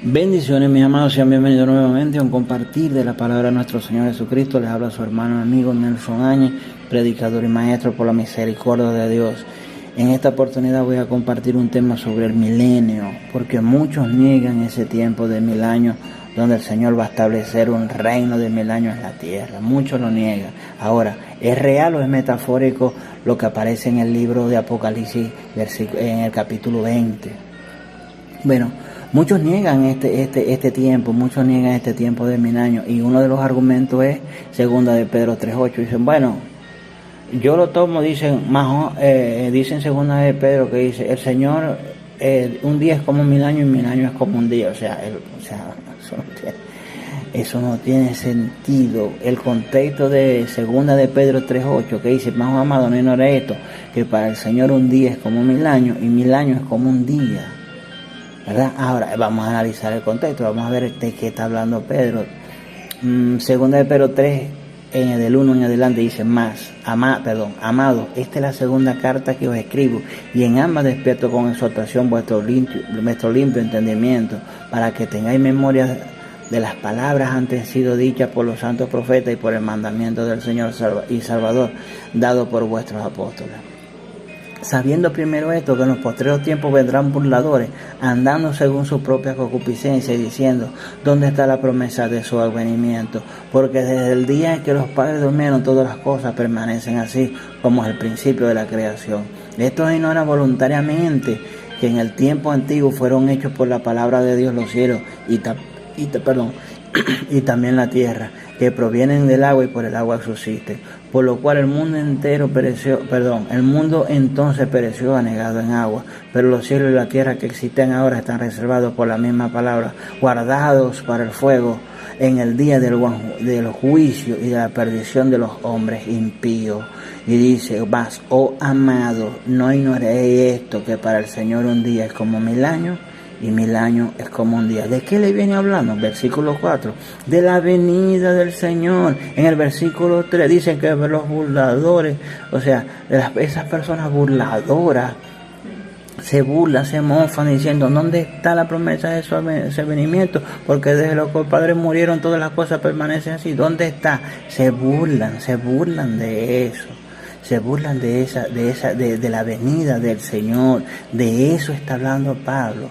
Bendiciones, mis amados, sean bienvenidos nuevamente a un compartir de la palabra de nuestro Señor Jesucristo. Les habla su hermano y amigo Nelson Áñez, predicador y maestro por la misericordia de Dios. En esta oportunidad voy a compartir un tema sobre el milenio, porque muchos niegan ese tiempo de 1000 años, donde el Señor va a establecer un reino de 1000 años en la tierra. Muchos lo niegan. Ahora, ¿es real o es metafórico lo que aparece en el libro de Apocalipsis, en el capítulo 20? Bueno, muchos niegan este tiempo, muchos niegan este tiempo de 1000 años, y uno de los argumentos es segunda de Pedro 3:8. Dicen, bueno, yo lo tomo, dicen segunda de Pedro, que dice, el Señor, un día es como 1000 años y 1000 años es como un día. Eso no tiene sentido. El contexto de segunda de Pedro 3:8, que dice, más amado, no ignore esto, que para el Señor un día es como 1000 años y 1000 años es como un día, ¿verdad? Ahora vamos a analizar el contexto, vamos a ver de qué está hablando Pedro. Segunda de Pedro 3, del 1 en adelante, dice, amado, esta es la segunda carta que os escribo, y en ambas despierto con exhortación vuestro limpio entendimiento, para que tengáis memoria de las palabras antes sido dichas por los santos profetas y por el mandamiento del Señor y Salvador, dado por vuestros apóstoles. Sabiendo primero esto, que en los postreros tiempos vendrán burladores, andando según su propia concupiscencia, y diciendo, ¿dónde está la promesa de su advenimiento? Porque desde el día en que los padres durmieron, todas las cosas permanecen así, como es el principio de la creación. Estos ignoran voluntariamente que en el tiempo antiguo fueron hechos por la palabra de Dios los cielos y también la tierra, que provienen del agua y por el agua subsisten, por lo cual el mundo entonces pereció anegado en agua, pero los cielos y la tierra que existen ahora están reservados por la misma palabra, guardados para el fuego en el día del juicio y de la perdición de los hombres impíos. Y dice, mas, oh amado, no ignoréis esto, que para el Señor un día es como 1000 años, y 1000 años es como un día. ¿De qué le viene hablando? Versículo 4, de la venida del Señor. En el versículo 3 dice que los burladores, o sea, esas personas burladoras, se burlan, se mofan diciendo, ¿dónde está la promesa de ese venimiento? Porque desde los que los padres murieron todas las cosas permanecen así. ¿Dónde está? Se burlan de eso. Se burlan de la venida del Señor. De eso está hablando Pedro.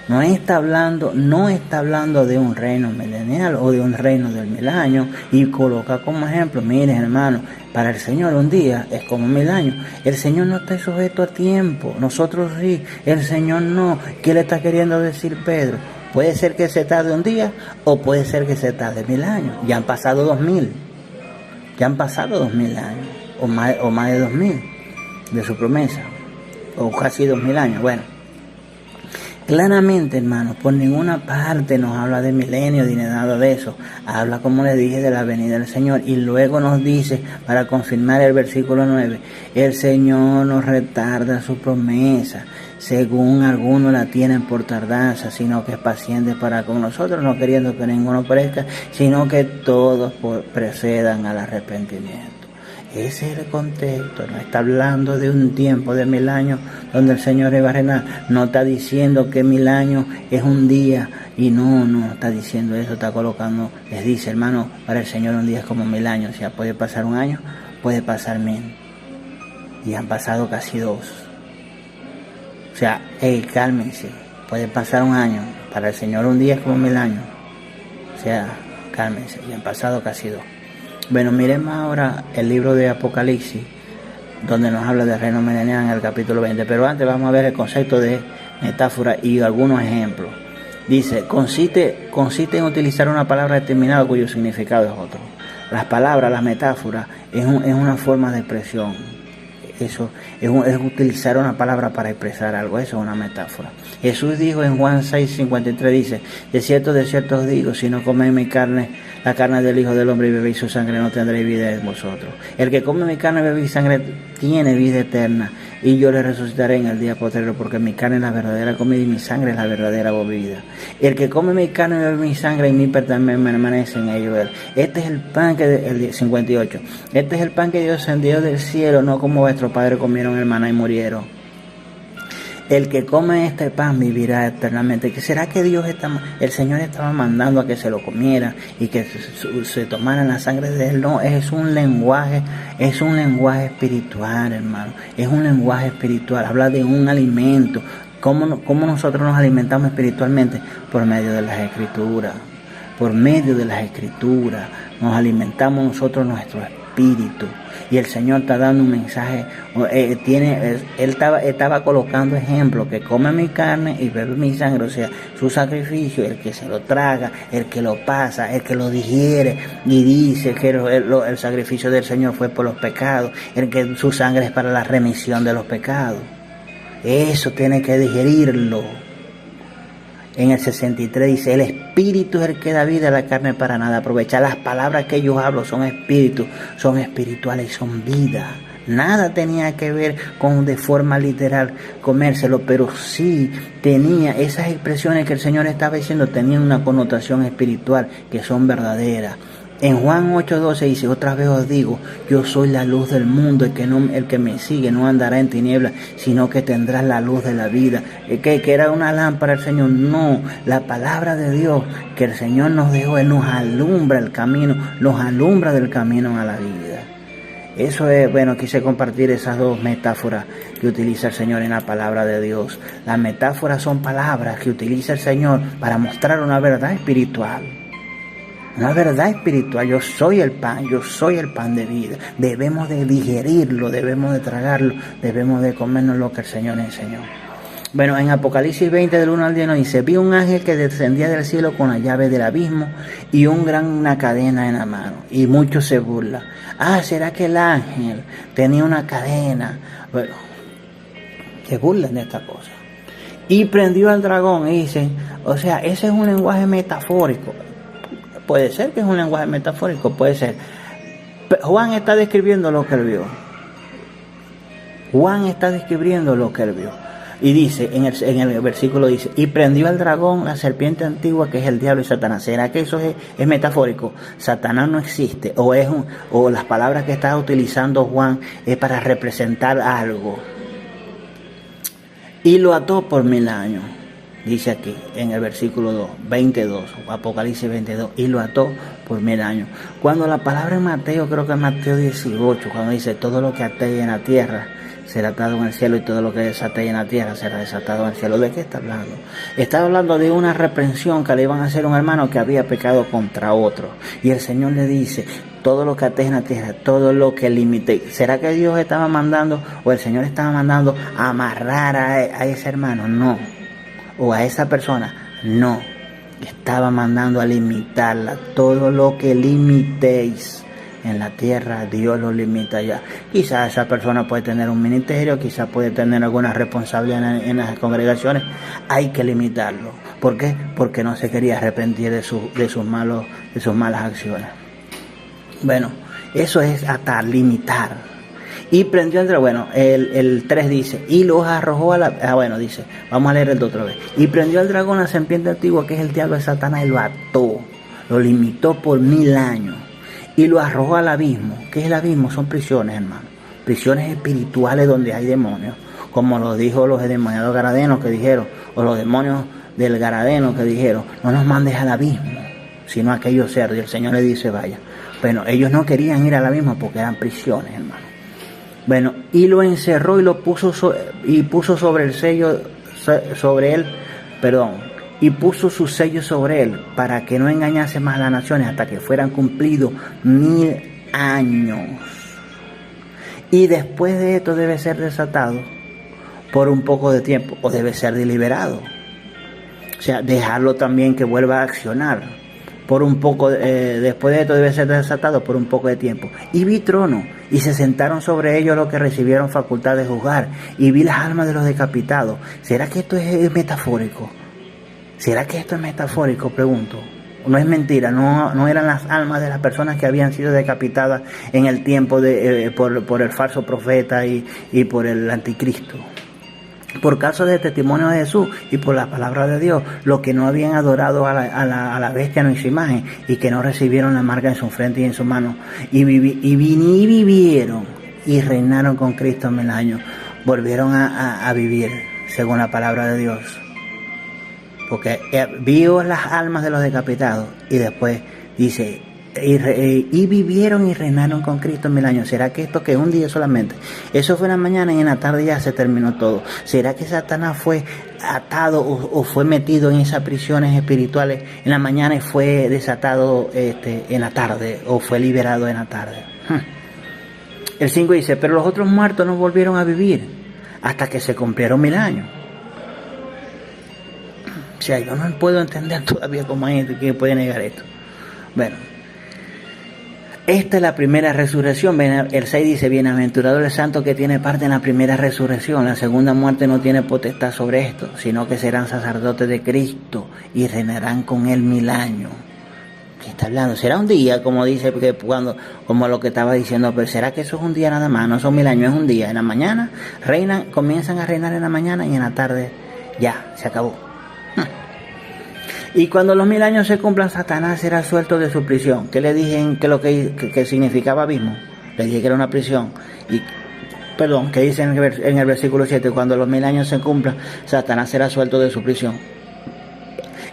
No está hablando de un reino milenial o de un reino del 1000 años, y coloca como ejemplo, miren hermano, para el Señor un día es como 1000 años. El Señor no está sujeto a tiempo, nosotros sí, el Señor no. ¿Qué le está queriendo decir Pedro? Puede ser que se tarde un día o puede ser que se tarde 1000 años. Ya han pasado 2000 años o más de 2000 de su promesa, o casi 2000 años. Bueno, claramente, hermanos, por ninguna parte nos habla de milenio ni de nada de eso. Habla, como les dije, de la venida del Señor, y luego nos dice, para confirmar el versículo 9, el Señor no retarda su promesa, según algunos la tienen por tardanza, sino que es paciente para con nosotros, no queriendo que ninguno perezca, sino que todos procedan al arrepentimiento. Ese es el contexto. No está hablando de un tiempo de 1000 años donde el Señor iba a reinar. No está diciendo que 1000 años es un día, y no está diciendo eso. Está colocando, les dice, hermano, para el Señor un día es como 1000 años. O sea, puede pasar un año, puede pasar 1000, y han pasado casi 2. O sea, cálmense, puede pasar un año, para el Señor un día es como 1000 años. O sea, cálmense, y han pasado casi 2. Bueno, miremos ahora el libro de Apocalipsis, donde nos habla del reino milenial en el capítulo 20. Pero antes vamos a ver el concepto de metáfora y algunos ejemplos. Dice, consiste en utilizar una palabra determinada cuyo significado es otro. Las palabras, las metáforas, es una forma de expresión. Eso es utilizar una palabra para expresar algo. Eso es una metáfora. Jesús dijo en Juan 6:53, dice, de cierto os digo, si no coméis mi carne, la carne del Hijo del Hombre, y bebéis su sangre, no tendréis vida en vosotros. El que come mi carne y bebe mi sangre tiene vida eterna, y yo le resucitaré en el día postrero, porque mi carne es la verdadera comida y mi sangre es la verdadera bebida. El que come mi carne y bebe mi sangre, y mi permanece en ello. Este es el pan el 58. Este es el pan que Dios envió del cielo, no como vuestros padres comieron el maná y murieron. el que come este pan vivirá eternamente. ¿Que será que el Señor estaba mandando a que se lo comiera y que se tomaran la sangre de él? No, es un lenguaje espiritual, hermano. Es un lenguaje espiritual. Habla de un alimento. ¿Cómo nosotros nos alimentamos espiritualmente? Por medio de las Escrituras. Por medio de las Escrituras nos alimentamos nosotros nuestro espíritu. Y el Señor está dando un mensaje. Él estaba colocando ejemplos: que come mi carne y bebe mi sangre. O sea, su sacrificio, el que se lo traga, el que lo pasa, el que lo digiere y dice que el sacrificio del Señor fue por los pecados, el que su sangre es para la remisión de los pecados. Eso tiene que digerirlo. En el 63 dice: el espíritu es el que da vida, la carne para nada aprovecha. Las palabras que yo hablo son espíritu, son espirituales y son vida. Nada tenía que ver con de forma literal comérselo, pero sí tenía esas expresiones que el Señor estaba diciendo, tenían una connotación espiritual que son verdaderas. En Juan 8:12 dice: otra vez os digo, yo soy la luz del mundo, el que me sigue no andará en tinieblas, sino que tendrá la luz de la vida. Que era una lámpara el Señor. No, la palabra de Dios que el Señor nos dejó, Él nos alumbra el camino, nos alumbra del camino a la vida. Eso es, quise compartir esas dos metáforas que utiliza el Señor en la palabra de Dios. Las metáforas son palabras que utiliza el Señor para mostrar una verdad espiritual. Una verdad espiritual. Yo soy el pan de vida. Debemos de digerirlo, debemos de tragarlo, debemos de comernos lo que el Señor enseñó. En Apocalipsis 20 del 1 al 10 nos dice: vi un ángel que descendía del cielo con la llave del abismo y una cadena en la mano. Y muchos se burlan. ¿Será que el ángel tenía una cadena? Se burlan de esta cosa. Y prendió al dragón y dicen, ese es un lenguaje metafórico. Puede ser que es un lenguaje metafórico, puede ser. Juan está describiendo lo que él vio. Y dice, en el versículo dice: y prendió al dragón, la serpiente antigua, que es el diablo y Satanás. ¿Será que eso es metafórico? Satanás no existe. O las palabras que está utilizando Juan es para representar algo. Y lo ató por 1000 años. Dice aquí, en el versículo 22, Apocalipsis 22, y lo ató por 1000 años. Cuando la palabra en Mateo, creo que es Mateo 18, cuando dice: todo lo que atéis en la tierra será atado en el cielo, y todo lo que desatéis en la tierra será desatado en el cielo. ¿De qué está hablando? Está hablando de una reprensión que le iban a hacer a un hermano que había pecado contra otro. Y el Señor le dice: todo lo que atéis en la tierra, todo lo que limitéis. ¿Será que Dios estaba mandando, o el Señor estaba mandando, a amarrar a ese hermano? No. O a esa persona, no, estaba mandando a limitarla. Todo lo que limitéis en la tierra, Dios lo limita ya. Quizás esa persona puede tener un ministerio, quizás puede tener alguna responsabilidad en las congregaciones. Hay que limitarlo. ¿Por qué? Porque no se quería arrepentir de sus malas acciones. Eso es atar, limitar. Y prendió el dragón. El 3 dice: y los arrojó a la... dice, vamos a leer el 2 otra vez. Y prendió al dragón, la serpiente antigua, que es el diablo de Satanás, y lo ató. Lo limitó por 1000 años. Y lo arrojó al abismo. ¿Qué es el abismo? Son prisiones, hermano. Prisiones espirituales donde hay demonios. Como lo dijo los endemoniados garadenos que dijeron, o los demonios del Garadeno que dijeron: no nos mandes al abismo, sino a aquellos cerdos. Y el Señor le dice: vaya. Ellos no querían ir al abismo porque eran prisiones, hermano. Y lo encerró y lo puso sobre el sello, y puso su sello sobre él, para que no engañase más a las naciones hasta que fueran cumplidos 1000 años. Y después de esto debe ser desatado por un poco de tiempo, o debe ser deliberado. O sea, dejarlo también que vuelva a accionar. Por un poco, después de esto debe ser desatado por un poco de tiempo. Y vi trono, y se sentaron sobre ellos los que recibieron facultad de juzgar, y vi las almas de los decapitados. ¿Será que esto es metafórico? Pregunto. No es mentira, no eran las almas de las personas que habían sido decapitadas en el tiempo por el falso profeta y por el anticristo. Por causa del testimonio de Jesús y por la palabra de Dios, los que no habían adorado a la bestia en su imagen, y que no recibieron la marca en su frente y en su mano, y vivieron y reinaron con Cristo 1000 años. Volvieron a vivir según la palabra de Dios. Porque vio las almas de los decapitados y después dice, y vivieron y reinaron con Cristo 1000 años. ¿Será que esto que es un día solamente? Eso fue en la mañana y en la tarde ya se terminó todo. ¿Será que Satanás fue atado o fue metido en esas prisiones espirituales en la mañana y fue desatado en la tarde, o fue liberado en la tarde? El 5 dice, pero los otros muertos no volvieron a vivir hasta que se cumplieron 1000 años. O sea, yo no puedo entender todavía cómo hay gente que puede negar esto. Bueno, esta es la primera resurrección. El 6 dice, bienaventurado el santo que tiene parte en la primera resurrección. La segunda muerte no tiene potestad sobre esto, sino que serán sacerdotes de Cristo y reinarán con él 1000 años. ¿Qué está hablando? ¿Será un día, como dice, como lo que estaba diciendo? Pero ¿será que eso es un día nada más? No son 1000 años, es un día. En la mañana comienzan a reinar en la mañana y en la tarde ya, se acabó. Y cuando los 1000 años se cumplan, Satanás será suelto de su prisión. ¿Qué le dije que significaba abismo? Le dije que era una prisión. Que dice en el versículo 7, cuando los 1000 años se cumplan, Satanás será suelto de su prisión.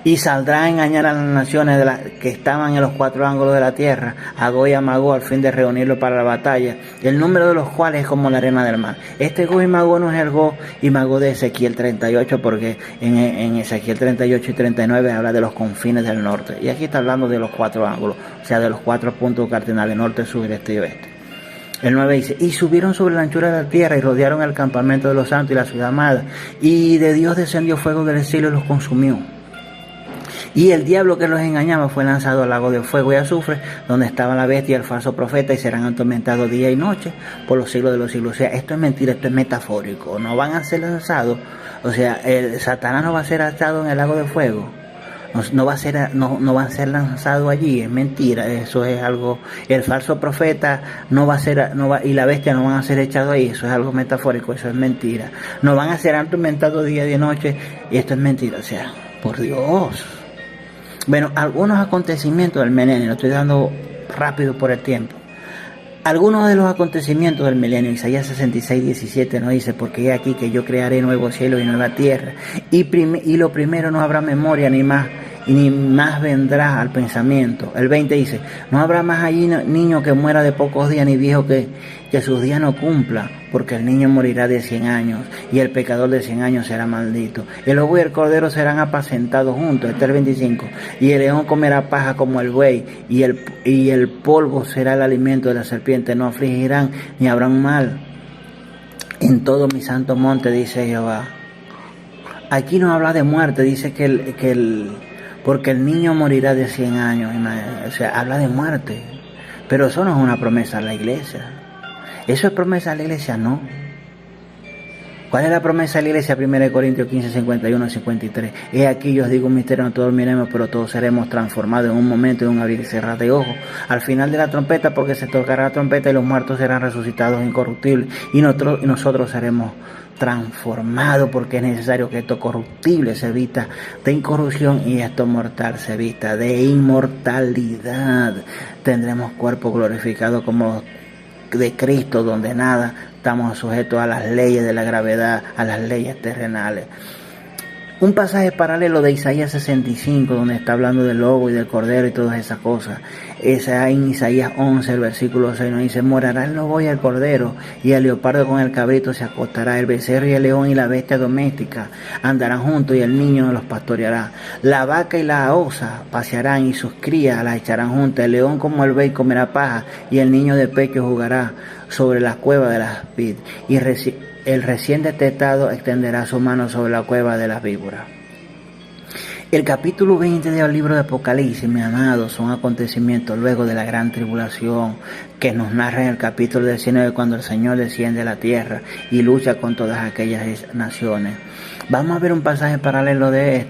Y saldrá a engañar a las naciones que estaban en los 4 ángulos de la tierra, a Gog y a Magog, al fin de reunirlo para la batalla, el número de los cuales es como la arena del mar. Este Gog y Magog no es el Gog y Magog de Ezequiel 38, porque en Ezequiel 38 y 39 habla de los confines del norte. Y aquí está hablando de los 4 ángulos, o sea, de los 4 puntos cardinales, norte, sur, este y oeste. El 9 dice, y subieron sobre la anchura de la tierra y rodearon el campamento de los santos y la ciudad amada. Y de Dios descendió fuego del cielo y los consumió. Y el diablo que los engañaba fue lanzado al lago de fuego y azufre, donde estaba la bestia y el falso profeta, y serán atormentados día y noche por los siglos de los siglos. O sea, esto es mentira, esto es metafórico. No van a ser lanzados, o sea, Satanás no va a ser atado en el lago de fuego. No va a ser lanzado allí, es mentira, eso es algo. El falso profeta y la bestia no van a ser echados ahí, eso es algo metafórico, eso es mentira. No van a ser atormentados día y noche, y esto es mentira, o sea, por Dios. Bueno, algunos acontecimientos del milenio, lo estoy dando rápido por el tiempo. Algunos de los acontecimientos del milenio, Isaías 66, 17 nos dice, porque he aquí que yo crearé nuevo cielo y nueva tierra, y lo primero no habrá memoria ni más vendrá al pensamiento. El 20 dice, no habrá más allí niño que muera de pocos días, ni viejo que sus días no cumpla, porque el niño morirá de 100 años, y el pecador de 100 años será maldito. El lobo y el cordero serán apacentados juntos, este es el 25, y el león comerá paja como el buey, y el polvo será el alimento de la serpiente. No afligirán ni habrán mal en todo mi santo monte, dice Jehová. Aquí no habla de muerte, dice porque el niño morirá de 100 años, o sea, habla de muerte, pero eso no es una promesa a la iglesia. ¿Eso es promesa a la iglesia? No. ¿Cuál es la promesa a la iglesia? 1 Corintios 15, 51 y 53. He aquí yo os digo un misterio, no todos dormiremos, pero todos seremos transformados en un momento, en un abrir y cerrar de ojos. Al final de la trompeta, porque se tocará la trompeta y los muertos serán resucitados incorruptibles, y nosotros seremos transformados, porque es necesario que esto corruptible se vista de incorrupción y esto mortal se vista de inmortalidad. Tendremos cuerpo glorificado como de Cristo, donde nada estamos sujetos a las leyes de la gravedad, a las leyes terrenales. Un pasaje paralelo de Isaías 65, donde está hablando del lobo y del cordero y todas esas cosas. Esa en Isaías 11, el versículo 6 nos dice, morará el lobo y el cordero, y el leopardo con el cabrito se acostará, el becerro y el león y la bestia doméstica andarán juntos, y el niño los pastoreará. La vaca y la osa pasearán, y sus crías las echarán juntas. El león como el buey comerá paja, y el niño de pecho jugará sobre la cueva de las vid, y el recién destetado extenderá su mano sobre la cueva de las víboras. El capítulo 20 del libro de Apocalipsis, mis amados, son acontecimientos luego de la gran tribulación que nos narra en el capítulo 19, cuando el Señor desciende a la tierra y lucha con todas aquellas naciones. Vamos a ver un pasaje paralelo de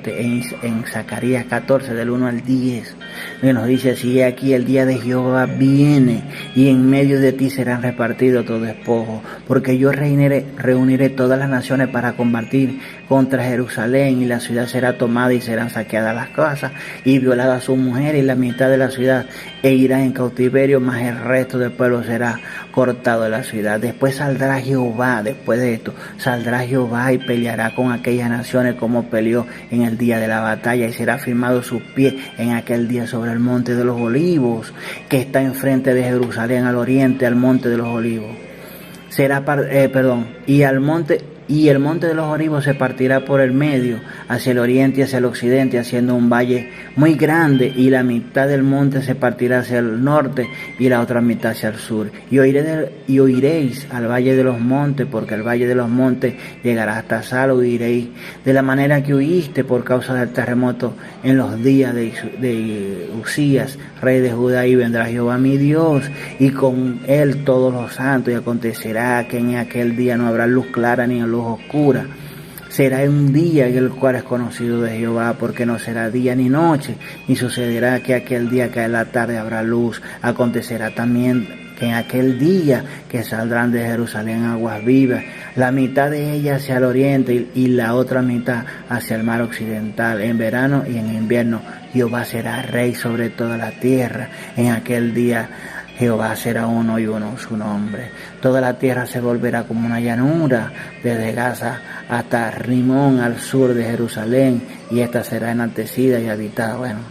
en Zacarías 14, del 1 al 10, que nos dice así: aquí el día de Jehová viene, y en medio de ti serán repartidos todo despojo, porque yo reuniré todas las naciones para combatir contra Jerusalén, y la ciudad será tomada y serán saqueadas las casas y violadas sus mujeres y la mitad de la ciudad, e irá en cautiverio, mas el resto del pueblo será cortado de la ciudad. Después saldrá Jehová, después de esto, saldrá Jehová y peleará con aquellas naciones como peleó en el día de la batalla, y será firmado su pie en aquel día sobre el monte de los olivos, que está enfrente de Jerusalén, al oriente, al monte de los olivos. Y el monte de los olivos se partirá por el medio, hacia el oriente y hacia el occidente, haciendo un valle muy grande, y la mitad del monte se partirá hacia el norte y la otra mitad hacia el sur. Y oiréis al valle de los montes, porque el valle de los montes llegará hasta Salo, y iréis de la manera que huiste por causa del terremoto en los días de Usías, rey de Judá, y vendrá Jehová mi Dios, y con él todos los santos, y acontecerá que en aquel día no habrá luz clara ni luz oscura. Será un día en el cual es conocido de Jehová, porque no será día ni noche, ni sucederá que aquel día que en la tarde habrá luz. Acontecerá también que en aquel día que saldrán de Jerusalén aguas vivas, la mitad de ellas hacia el oriente y la otra mitad hacia el mar occidental. En verano y en invierno Jehová será rey sobre toda la tierra. En aquel día Jehová será uno y uno su nombre. Toda la tierra se volverá como una llanura, desde Gaza hasta Rimón, al sur de Jerusalén, y esta será enaltecida y habitada. Bueno,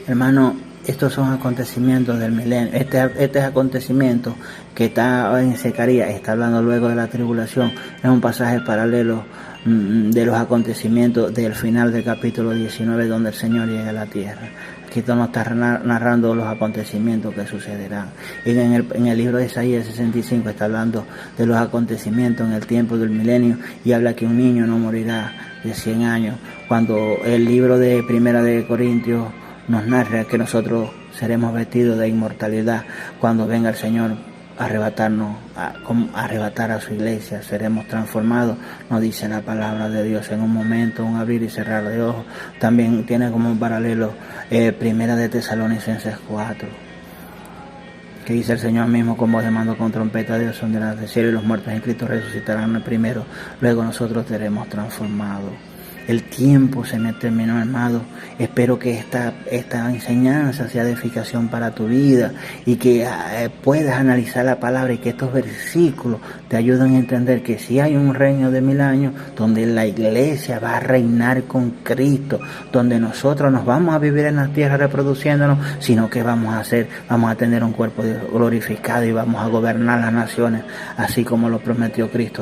hermano, estos son acontecimientos del milenio. Este acontecimiento que está en Zacarías, está hablando luego de la tribulación, es un pasaje paralelo de los acontecimientos del final del capítulo 19, donde el Señor llega a la tierra. Aquí nos está narrando los acontecimientos que sucederán. Y en el libro de Isaías 65 está hablando de los acontecimientos en el tiempo del milenio, y habla que un niño no morirá de 100 años. Cuando el libro de Primera de Corintios nos narra que nosotros seremos vestidos de inmortalidad cuando venga el Señor a arrebatar a su iglesia, seremos transformados, nos dice la palabra de Dios, en un momento, un abrir y cerrar de ojos. También tiene como un paralelo Primera de Tesalonicenses 4, que dice el Señor mismo: con voz de mando, con trompeta, Dios sonará del cielo, y los muertos en Cristo resucitarán primero, luego nosotros seremos transformados. El tiempo se me terminó, hermano. Espero que esta enseñanza sea de edificación para tu vida, y que puedas analizar la palabra, y que estos versículos te ayuden a entender que si hay un reino de 1000 años donde la iglesia va a reinar con Cristo, donde nosotros nos vamos a vivir en la tierra reproduciéndonos, sino que vamos a tener un cuerpo glorificado y vamos a gobernar las naciones así como lo prometió Cristo.